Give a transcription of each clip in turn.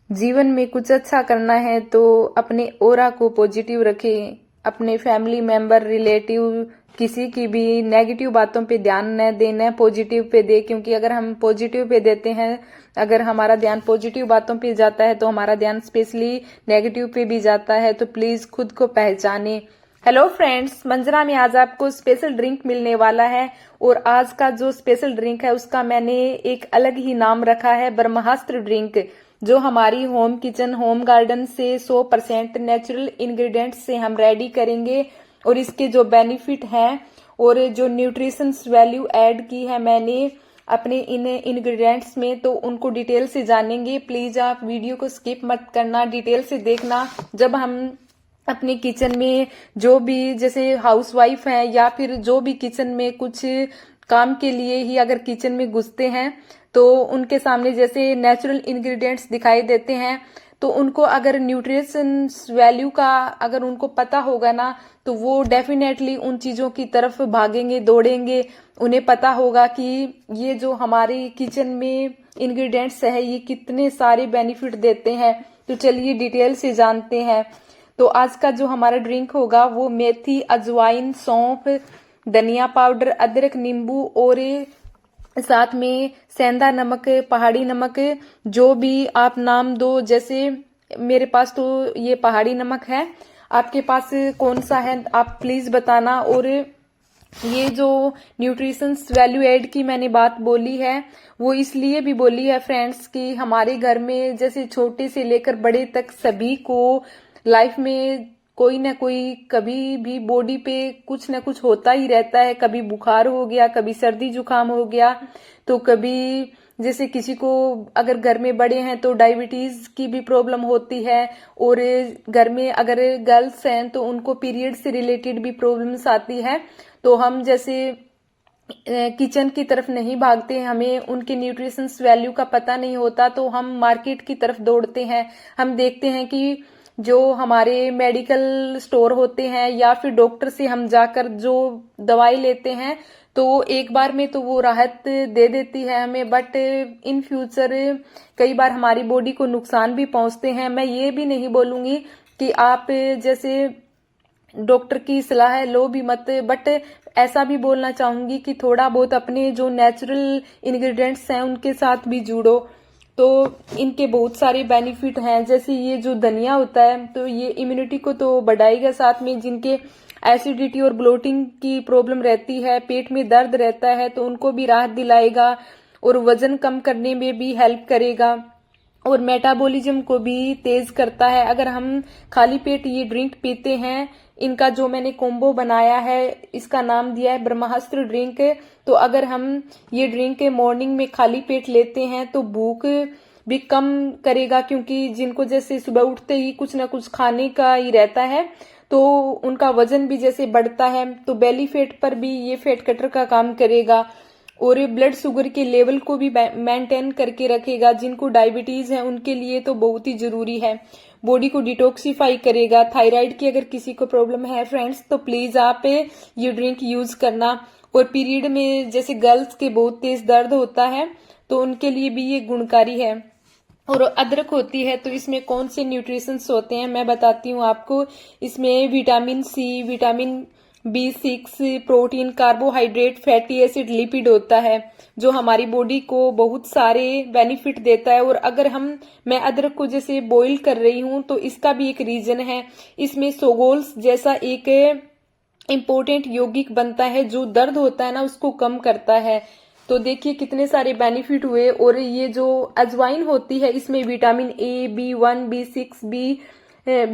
जीवन में कुछ अच्छा करना है तो अपने ऑरा को पॉजिटिव रखें। अपने फैमिली मेंबर, रिलेटिव, किसी की भी नेगेटिव बातों पे ध्यान न देना, पॉजिटिव पे दे। क्योंकि अगर हम पॉजिटिव पे देते हैं, अगर हमारा ध्यान पॉजिटिव बातों पे जाता है तो हमारा ध्यान स्पेशली नेगेटिव पे भी जाता है। तो प्लीज खुद को पहचाने। हेलो फ्रेंड्स, मंजरा में आज आपको स्पेशल ड्रिंक मिलने वाला है। और आज का जो स्पेशल ड्रिंक है उसका मैंने एक अलग ही नाम रखा है, ब्रह्मास्त्र ड्रिंक, जो हमारी होम किचन, होम गार्डन से 100% नेचुरल इंग्रेडिएंट्स से हम रेडी करेंगे। और इसके जो बेनिफिट हैं और जो न्यूट्रिशंस वैल्यू ऐड की है मैंने अपने इन इंग्रेडिएंट्स में, तो उनको डिटेल से जानेंगे। प्लीज आप वीडियो को स्किप मत करना, डिटेल से देखना। जब हम अपने किचन में जो भी, जैसे हाउसवाइफ है या फिर जो भी किचन में कुछ काम के लिए ही अगर किचन में घुसते हैं तो उनके सामने जैसे नेचुरल इंग्रेडिएंट्स दिखाई देते हैं, तो उनको अगर न्यूट्रिशन वैल्यू का अगर उनको पता होगा ना, तो वो डेफिनेटली उन चीजों की तरफ भागेंगे, दौड़ेंगे। उन्हें पता होगा कि ये जो हमारे किचन में इंग्रेडिएंट्स है ये कितने सारे बेनिफिट देते हैं। तो चलिए डिटेल से जानते हैं। तो आज का जो हमारा ड्रिंक होगा वो मेथी, अजवाइन, सौंफ, धनिया पाउडर, अदरक, नींबू और साथ में सेंधा नमक, पहाड़ी नमक, जो भी आप नाम दो। जैसे मेरे पास तो ये पहाड़ी नमक है, आपके पास कौन सा है आप प्लीज बताना। और ये जो न्यूट्रिशंस वैल्यू एड की मैंने बात बोली है वो इसलिए भी बोली है फ्रेंड्स कि हमारे घर में जैसे छोटे से लेकर बड़े तक सभी को लाइफ में कोई ना कोई कभी भी बॉडी पे कुछ ना कुछ होता ही रहता है। कभी बुखार हो गया, कभी सर्दी जुकाम हो गया, तो कभी जैसे किसी को अगर घर में बड़े हैं तो डायबिटीज की भी प्रॉब्लम होती है। और घर में अगर गर्ल्स हैं तो उनको पीरियड से रिलेटेड भी प्रॉब्लम्स आती है। तो हम जैसे किचन की तरफ नहीं भागते, हमें उनके न्यूट्रिशंस वैल्यू का पता नहीं होता, तो हम मार्केट की तरफ दौड़ते हैं। हम देखते हैं कि जो हमारे मेडिकल स्टोर होते हैं या फिर डॉक्टर से हम जाकर जो दवाई लेते हैं तो एक बार में तो वो राहत दे देती है हमें, बट इन फ्यूचर कई बार हमारी बॉडी को नुकसान भी पहुंचते हैं। मैं ये भी नहीं बोलूंगी कि आप जैसे डॉक्टर की सलाह लो भी मत, बट ऐसा भी बोलना चाहूंगी कि थोड़ा बहुत अपने जो नेचुरल इंग्रेडिएंट्स हैं उनके साथ भी जुड़ो। तो इनके बहुत सारे बेनिफिट हैं। जैसे ये जो धनिया होता है तो ये इम्यूनिटी को तो बढ़ाएगा, साथ में जिनके एसिडिटी और ब्लोटिंग की प्रॉब्लम रहती है, पेट में दर्द रहता है, तो उनको भी राहत दिलाएगा और वजन कम करने में भी हेल्प करेगा और मेटाबॉलिज्म को भी तेज करता है। अगर हम खाली पेट ये ड्रिंक पीते हैं, इनका जो मैंने कॉम्बो बनाया है इसका नाम दिया है ब्रह्मास्त्र ड्रिंक, तो अगर हम ये ड्रिंक मॉर्निंग में खाली पेट लेते हैं तो भूख भी कम करेगा। क्योंकि जिनको जैसे सुबह उठते ही कुछ ना कुछ खाने का ही रहता है तो उनका वजन भी जैसे बढ़ता है, तो बेली फैट पर भी ये फैट कटर का काम करेगा और ब्लड शुगर के लेवल को भी मेंटेन करके रखेगा। जिनको डायबिटीज है उनके लिए तो बहुत ही जरूरी है। बॉडी को डिटॉक्सिफाई करेगा। थायराइड की अगर किसी को प्रॉब्लम है फ्रेंड्स तो प्लीज आप ये ड्रिंक यूज करना। और पीरियड में जैसे गर्ल्स के बहुत तेज दर्द होता है तो उनके लिए भी ये गुणकारी है। और अदरक होती है तो इसमें कौन से न्यूट्रिशंस होते हैं मैं बताती हूँ आपको। इसमें vitamin C, vitamin B6, protein, carbohydrate, fatty acid, lipid होता है जो हमारी बॉडी को बहुत सारे बेनिफिट देता है। और अगर मैं अदरक को जैसे बॉईल कर रही हूँ तो इसका भी एक रीजन है। इसमें सोगोल्स जैसा एक इम्पोर्टेंट यौगिक बनता है जो दर्द होता है ना उसको कम करता है। तो देखिए कितने सारे बेनिफिट हुए। और ये जो अजवाइन होती है इसमें vitamin A, B1, B6,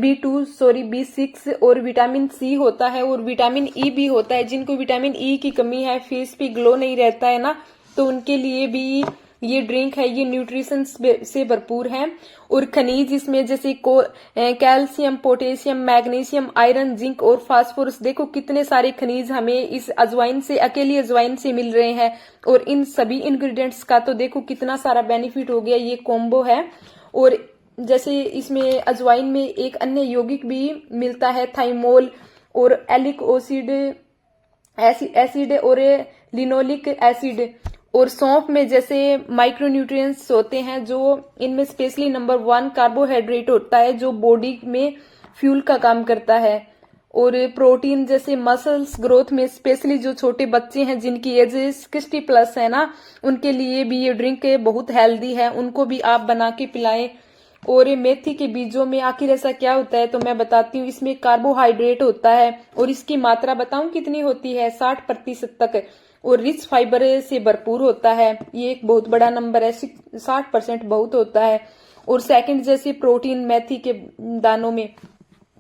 B6 और विटामिन सी होता है और विटामिन ई भी होता है। जिनको विटामिन ई की कमी है, फेस पे ग्लो नहीं रहता है ना, तो उनके लिए भी ये ड्रिंक है, ये न्यूट्रिशन से भरपूर है। और खनिज इसमें जैसे calcium, potassium, magnesium, iron, zinc और फास्फोरस, देखो कितने सारे खनिज हमें इस अजवाइन से, अकेली अजवाइन से मिल रहे हैं। और इन सभी इंग्रेडिएंट्स का तो देखो कितना सारा बेनिफिट हो गया, ये कॉम्बो है। और जैसे इसमें अजवाइन में एक अन्य यौगिक भी मिलता है, थाइमोल, और एलिक एसिड और लिनोलिक एसिड। और सौंफ में जैसे माइक्रो न्यूट्रिएंट्स होते हैं, जो इनमें स्पेशली नंबर 1 कार्बोहाइड्रेट होता है जो बॉडी में फ्यूल का काम करता है। और प्रोटीन जैसे मसल्स ग्रोथ में, स्पेशली जो छोटे बच्चे हैं जिनकी एज 60 प्लस है ना, उनके लिए भी ये ड्रिंक बहुत हेल्दी है, उनको भी आप बना के पिलाएं। और मेथी के बीजों में आखिर ऐसा क्या होता है तो मैं बताती हूँ। इसमें कार्बोहाइड्रेट होता है और इसकी मात्रा बताऊं कितनी होती है, 60% तक। और रिच फाइबर से भरपूर होता है, ये एक बहुत बड़ा नंबर है, 60% बहुत होता है। और सेकंड जैसे प्रोटीन मेथी के दानों में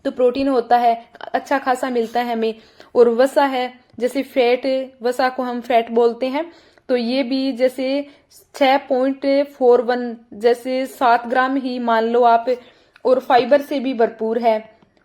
तो प्रोटीन होता है, अच्छा खासा मिलता है हमें। और वसा है, जैसे फैट, वसा को हम फैट बोलते हैं, तो ये भी जैसे 6.41 जैसे 7 ग्राम ही मान लो आप। और फाइबर से भी भरपूर है।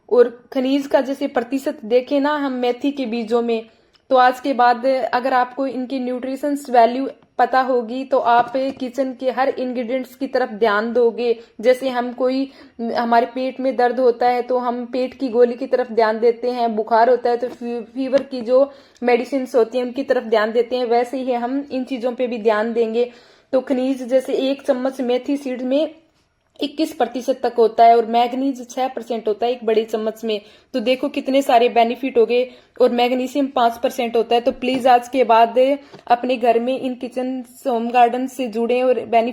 और खनिज का जैसे प्रतिशत देखें ना हम मेथी के बीजों में, तो आज के बाद अगर आपको इनकी न्यूट्रिशंस वैल्यू पता होगी तो आप किचन के हर इंग्रेडिएंट्स की तरफ ध्यान दोगे। जैसे हम कोई, हमारे पेट में दर्द होता है तो हम पेट की गोली की तरफ ध्यान देते हैं, बुखार होता है तो फीवर की जो मेडिसिन होती हैं उनकी तरफ ध्यान देते हैं, वैसे ही हम इन चीजों पे भी ध्यान देंगे। तो खनिज जैसे 1 चम्मच मेथी सीड में 21% तक होता है और मैग्नीज 6% होता है एक बड़े चम्मच में। तो देखो कितने सारे बेनिफिट हो गए। और मैग्नीशियम 5% होता है। तो प्लीज आज के बाद अपने घर में इन किचन होम गार्डन से जुड़े और बेनिफिट